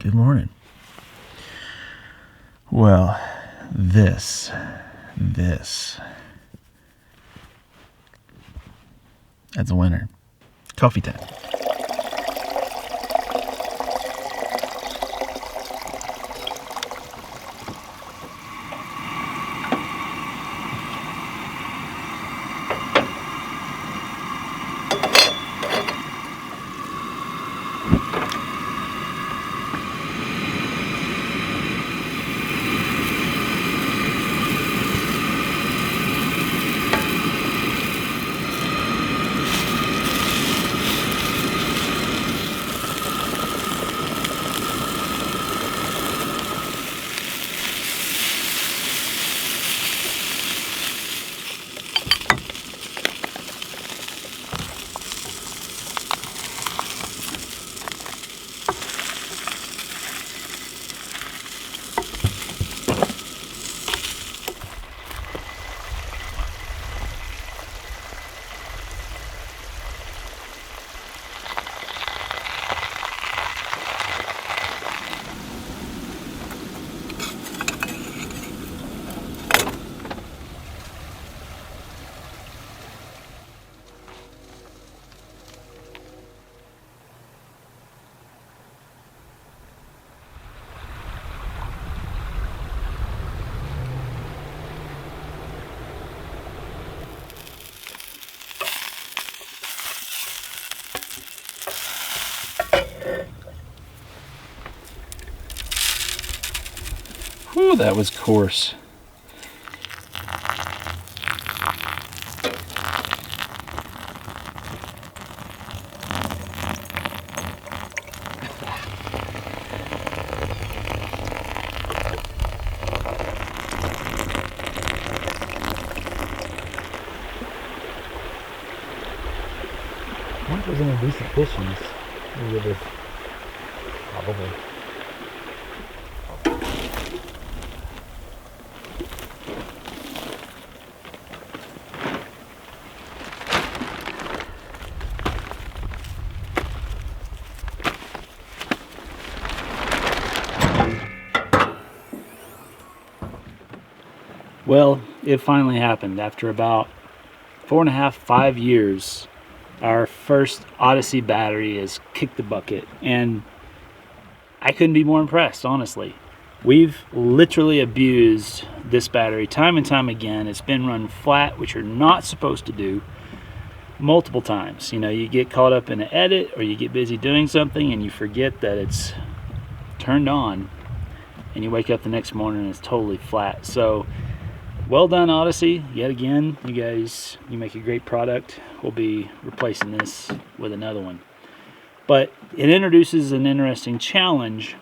Good morning. Well, this. That's a winner. Coffee time. Whew, that was coarse. I wonder if there's any decent fish in this. Maybe there's probably. Well, it finally happened. After about 4.5, 5 years, our first Odyssey battery has kicked the bucket, and I couldn't be more impressed, honestly. We've literally abused this battery time and time again. It's been run flat, which you're not supposed to do, multiple times. You know, you get caught up in an edit or you get busy doing something and you forget that it's turned on, and you wake up the next morning and it's totally flat. So well done, Odyssey. Yet again, you guys, you make a great product. We'll be replacing this with another one. But it introduces an interesting challenge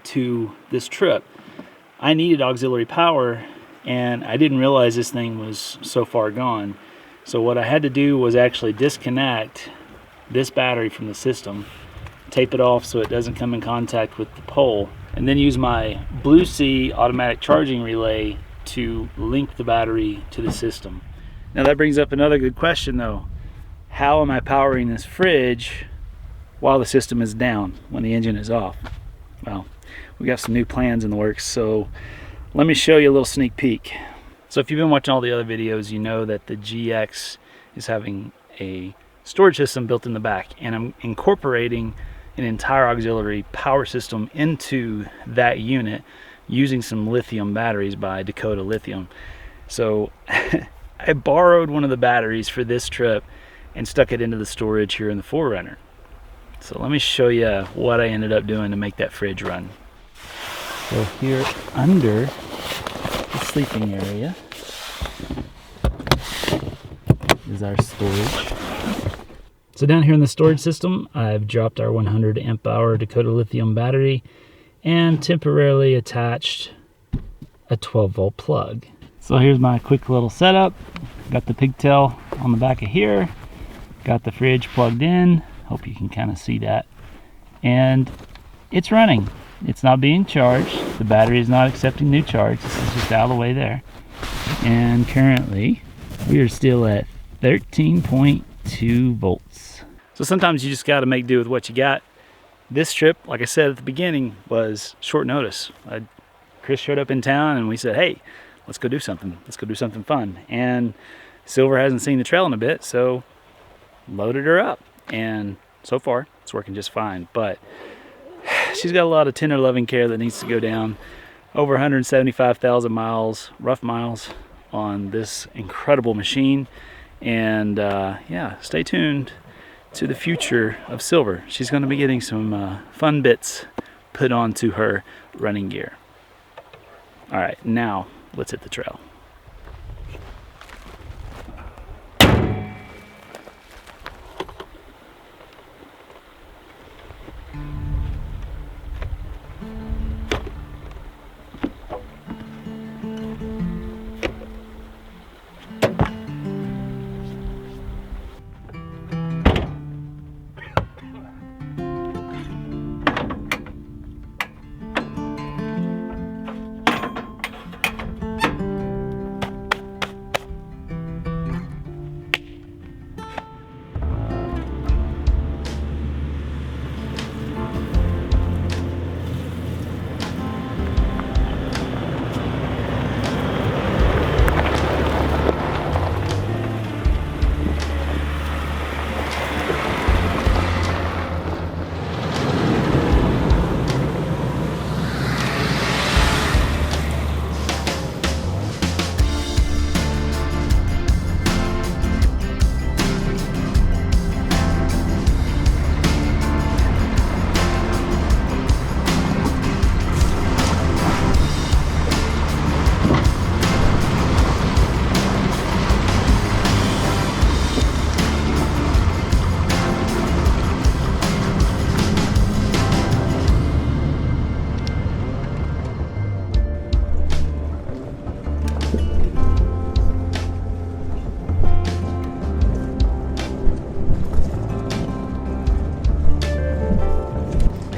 to this trip. I needed auxiliary power, and I didn't realize this thing was so far gone. So what I had to do was actually disconnect this battery from the system, tape it off so it doesn't come in contact with the pole, and then use my Blue Sea automatic charging relay to link the battery to the system. Now that brings up another good question though. How am I powering this fridge while the system is down, when the engine is off? Well, we got some new plans in the works, so let me show you a little sneak peek. So if you've been watching all the other videos, you know that the GX is having a storage system built in the back, and I'm incorporating an entire auxiliary power system into that unit using some lithium batteries by Dakota Lithium. So I borrowed one of the batteries for this trip and stuck it into the storage here in the 4Runner. So let me show you what I ended up doing to make that fridge run. So here under the sleeping area is our storage. So down here in the storage system, I've dropped our 100 amp hour Dakota Lithium battery and temporarily attached a 12-volt plug. So here's my quick little setup. Got the pigtail on the back of here, got the fridge plugged in, hope you can kind of see that, and it's running. It's not being charged, the battery is not accepting new charge, this is just out of the way there, and currently we are still at 13.2 volts. So sometimes you just got to make do with what you got. This trip, like I said at the beginning, was short notice. Chris showed up in town and we said, hey, let's go do something. Let's go do something fun. And Silver hasn't seen the trail in a bit, so loaded her up. And so far, it's working just fine. But she's got a lot of tender loving care that needs to go down. Over 175,000 miles, rough miles, on this incredible machine. And yeah, stay tuned to the future of Silver. She's going to be getting some fun bits put onto her running gear. All right, now let's hit the trail.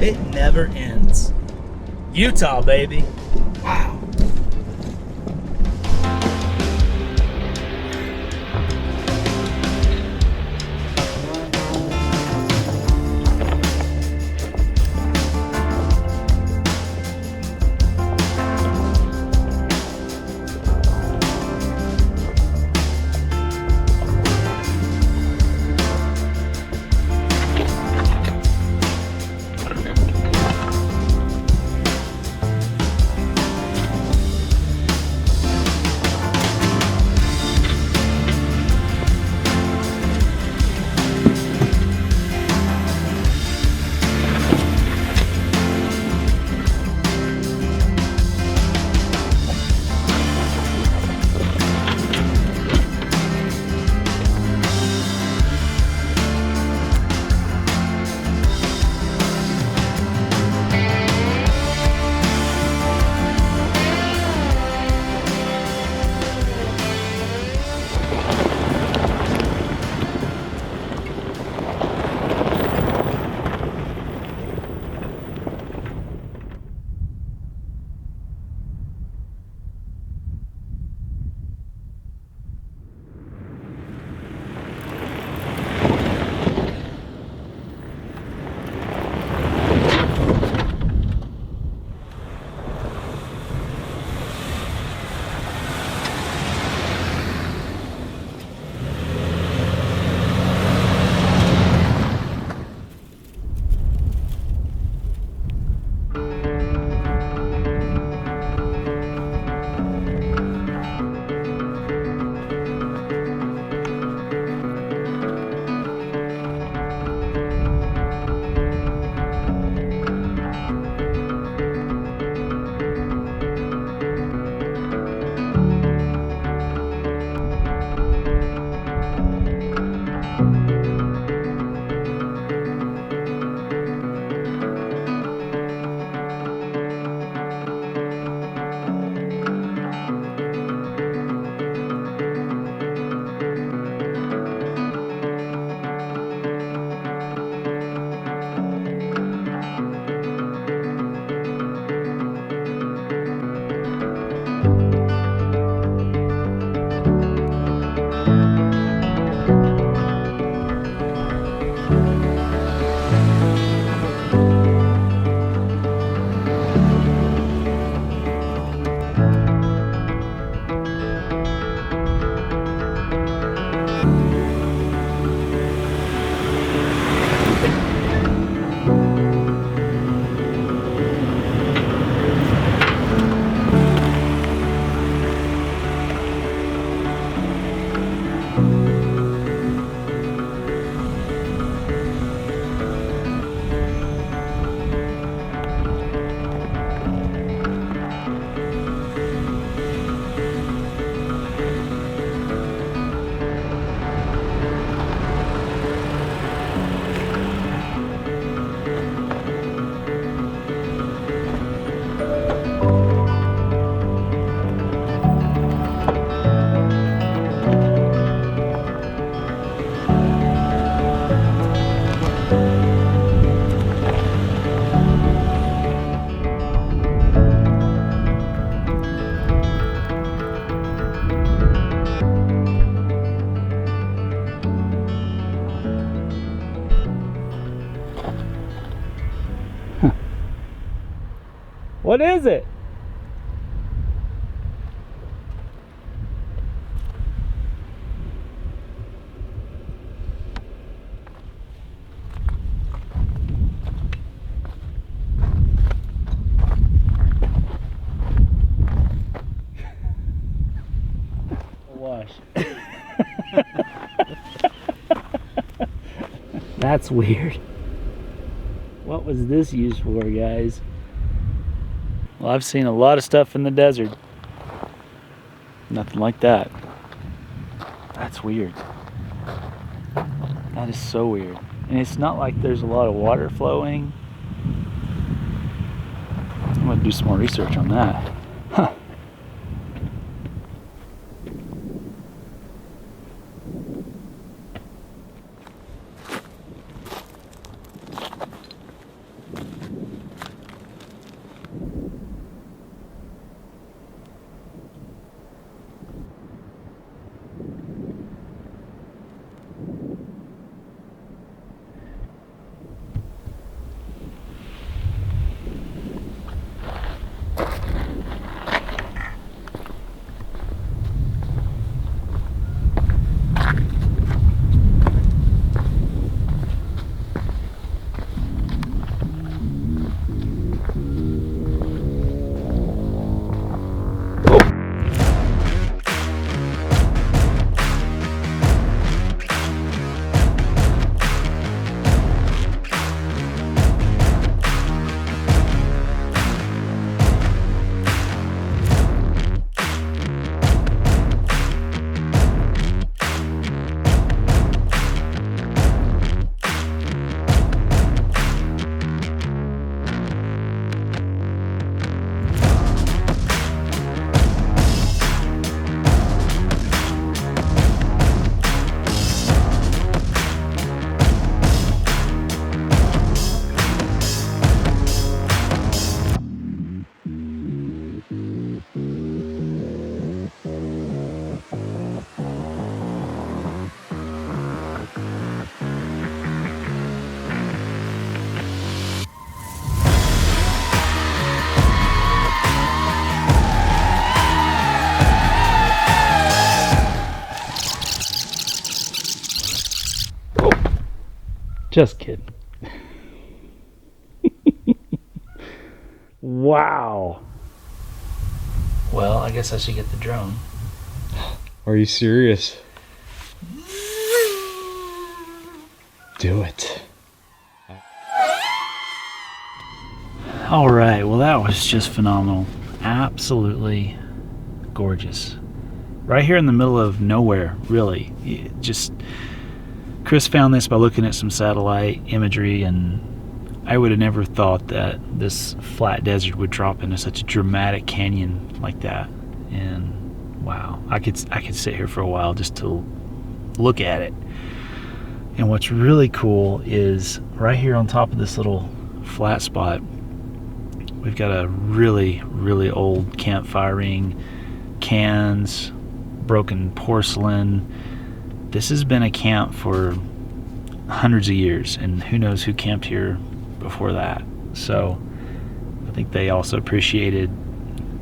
It never ends. Utah, baby. Wow. What is it? Wash. That's weird. What was this used for, guys? Well, I've seen a lot of stuff in the desert. Nothing like that. That's weird. That is so weird. And it's not like there's a lot of water flowing. I'm gonna do some more research on that. Huh. Just kidding. Wow. Well, I guess I should get the drone. Are you serious? Do it. All right, well, that was just phenomenal. Absolutely gorgeous. Right here in the middle of nowhere, really. Chris found this by looking at some satellite imagery, and I would have never thought that this flat desert would drop into such a dramatic canyon like that. And wow, I could sit here for a while just to look at it. And what's really cool is right here on top of this little flat spot, we've got a really, really old campfire ring, cans, broken porcelain. This has been a camp for hundreds of years, and who knows who camped here before that. So I think they also appreciated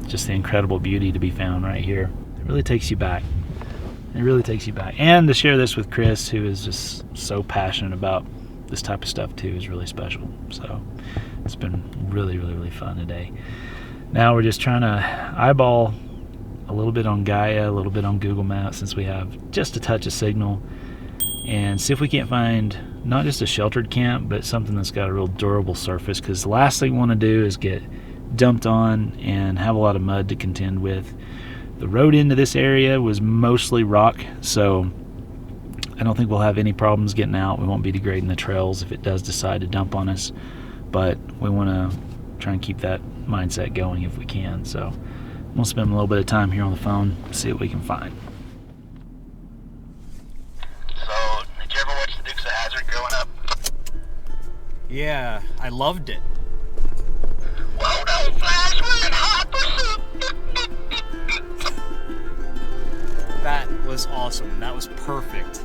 just the incredible beauty to be found right here. It really takes you back. It really takes you back. And to share this with Chris, who is just so passionate about this type of stuff too, is really special. So it's been really, really, really fun today. Now we're just trying to eyeball a little bit on Gaia, a little bit on Google Maps, since we have just a touch of signal, and see if we can't find not just a sheltered camp, but something that's got a real durable surface, because the last thing we want to do is get dumped on and have a lot of mud to contend with. The road into this area was mostly rock, so I don't think we'll have any problems getting out. We won't be degrading the trails if it does decide to dump on us, but we want to try and keep that mindset going if we can. So we'll spend a little bit of time here on the phone, see what we can find. So, did you ever watch the Dukes of Hazzard growing up? Yeah, I loved it. Whoa, no, Flash, we're in hot pursuit! That was awesome. That was perfect.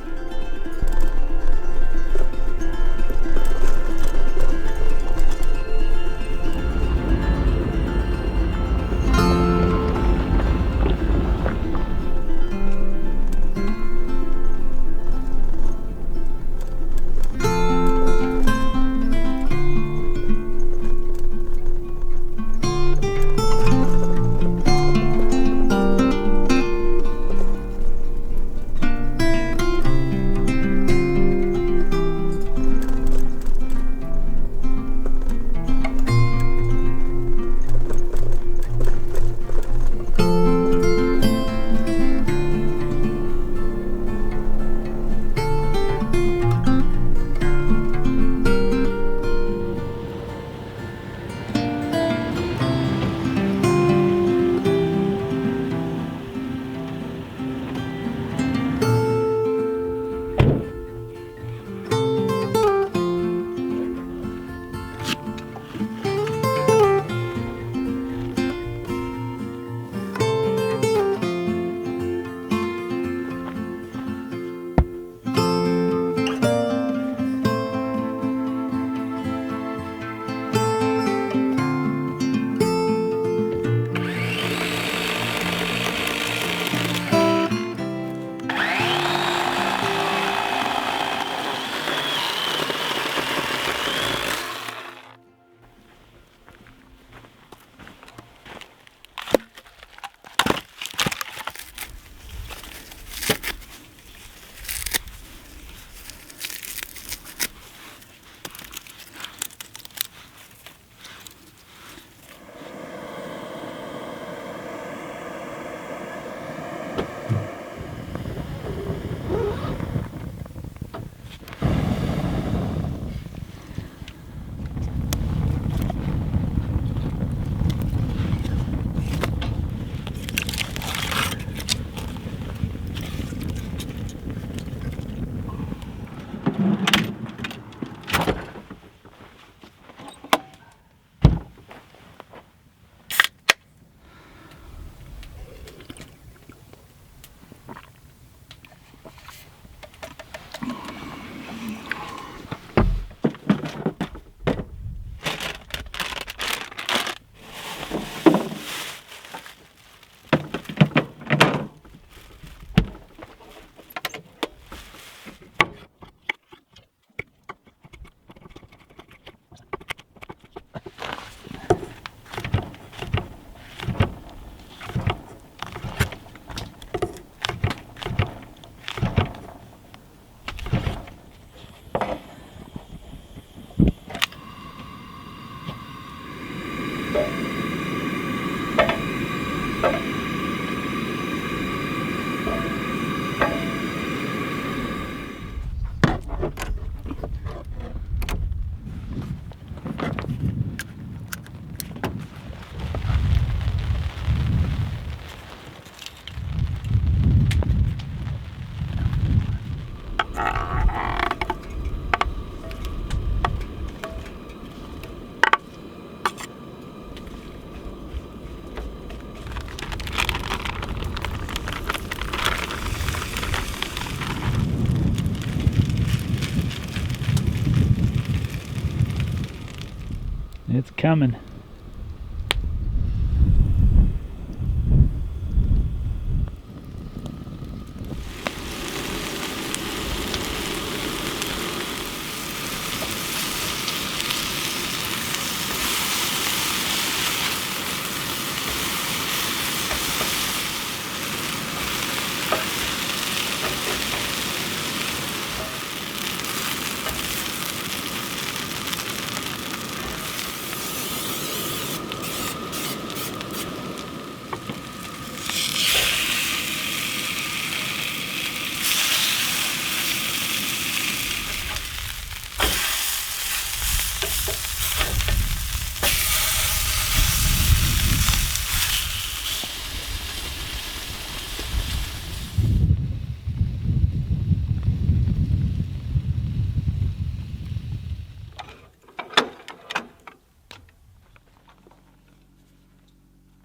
It's coming.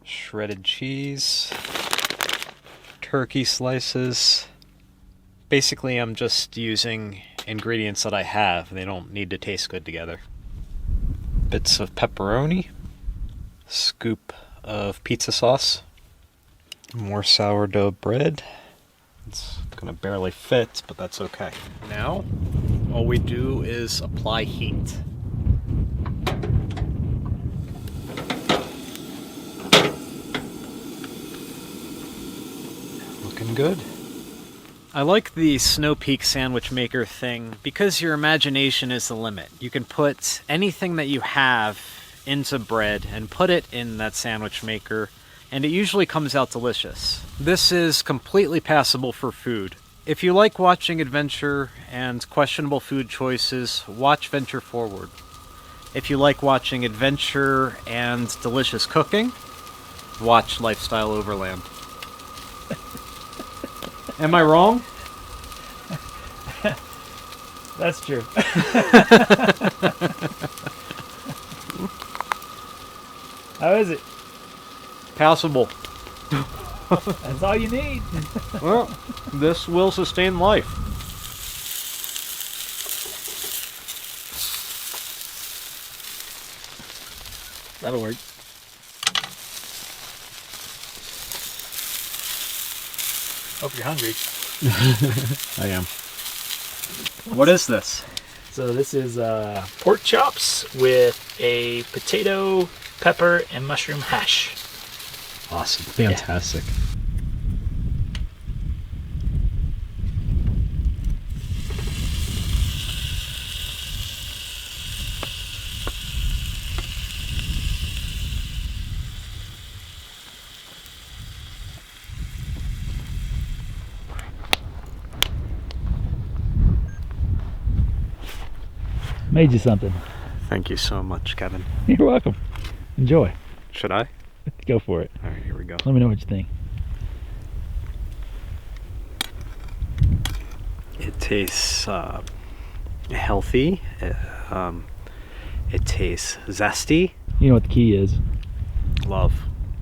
Shredded cheese, turkey slices. Basically, I'm just using ingredients that I have. They don't need to taste good together. Bits of pepperoni, scoop of pizza sauce, more sourdough bread. It's gonna barely fit, but that's okay. Now, all we do is apply heat. Looking good. I like the Snow Peak sandwich maker thing because your imagination is the limit. You can put anything that you have into bread and put it in that sandwich maker, and it usually comes out delicious. This is completely passable for food. If you like watching adventure and questionable food choices, watch Venture4WD. If you like watching adventure and delicious cooking, watch Lifestyle Overland. Am I wrong? That's true. How is it? Passable. That's all you need. Well, this will sustain life. That'll work. Hope you're hungry. I am. What is this? So this is pork chops with a potato, pepper, and mushroom hash. Awesome. Fantastic. Made you something. Thank you so much, Kevin. You're welcome. Enjoy. Should I? Go for it. All right, here we go. Let me know what you think. It tastes healthy. It tastes zesty. You know what the key is? Love.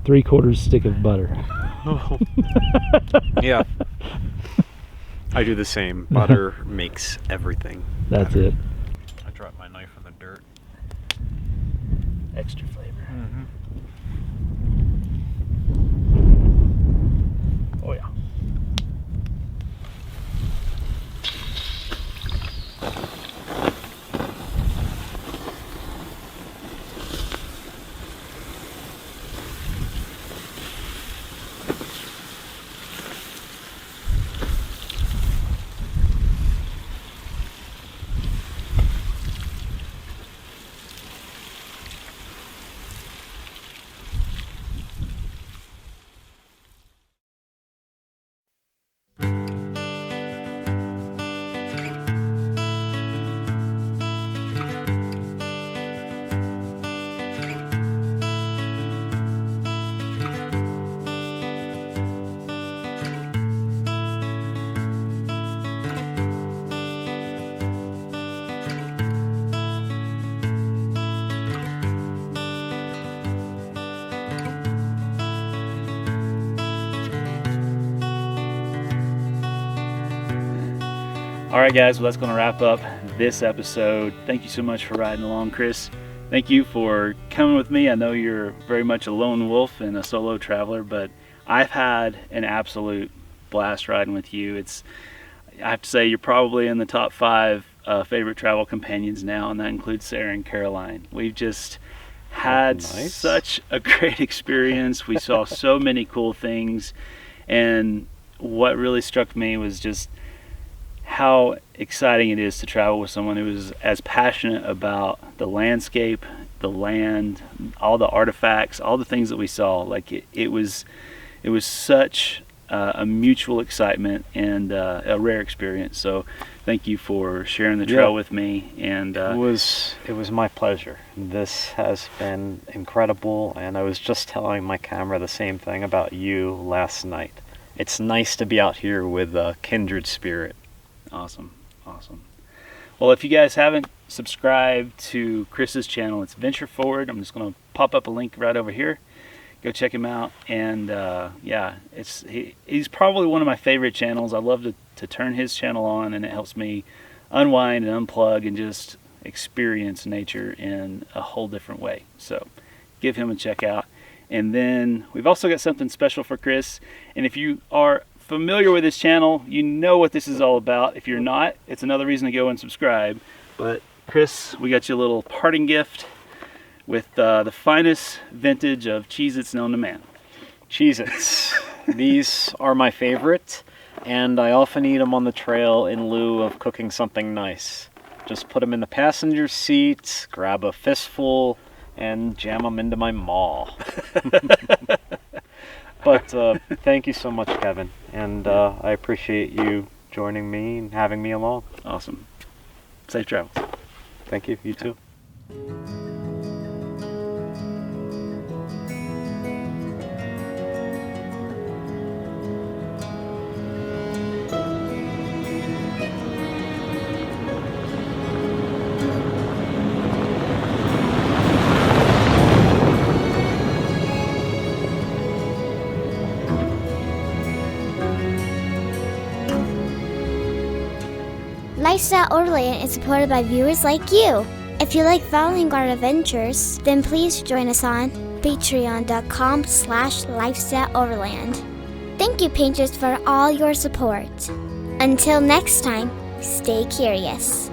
3/4 stick of butter. Oh. Yeah. I do the same. Butter makes everything. That's better. it. I dropped my knife in the dirt. Extra flavor. Oh yeah. All right, guys, well, that's going to wrap up this episode. Thank you so much for riding along, Chris. Thank you for coming with me. I know you're very much a lone wolf and a solo traveler, but I've had an absolute blast riding with you. I have to say, you're probably in the top 5 favorite travel companions now, and that includes Sarah and Caroline. We've just had Nice. such a great experience. We saw so many cool things, and what really struck me was just how exciting it is to travel with someone who is as passionate about the landscape, the land, all the artifacts, all the things that we saw. Like it was such a mutual excitement and a rare experience. So thank you for sharing the trail with me. And It was my pleasure. This has been incredible, and I was just telling my camera the same thing about you last night. It's nice to be out here with a kindred spirit. Awesome. Well, if you guys haven't subscribed to Chris's channel, it's Venture4WD. I'm just going to pop up a link right over here. Go check him out. And he's probably one of my favorite channels. I love to turn his channel on, and it helps me unwind and unplug and just experience nature in a whole different way. So give him a check out. And then we've also got something special for Chris. And if you are familiar with his channel, you know what this is all about. If you're not, it's another reason to go and subscribe. But Chris, we got you a little parting gift with the finest vintage of Cheez-its known to man. Cheez-its. These are my favorite, and I often eat them on the trail in lieu of cooking something nice. Just put them in the passenger seat, grab a fistful, and jam them into my maw. But thank you so much, Kevin, and I appreciate you joining me and having me along. Awesome. Safe travels. Thank you. You too. Lifestyle Overland is supported by viewers like you. If you like following our adventures, then please join us on patreon.com/lifestyleoverland. Thank you, painters, for all your support. Until next time, stay curious.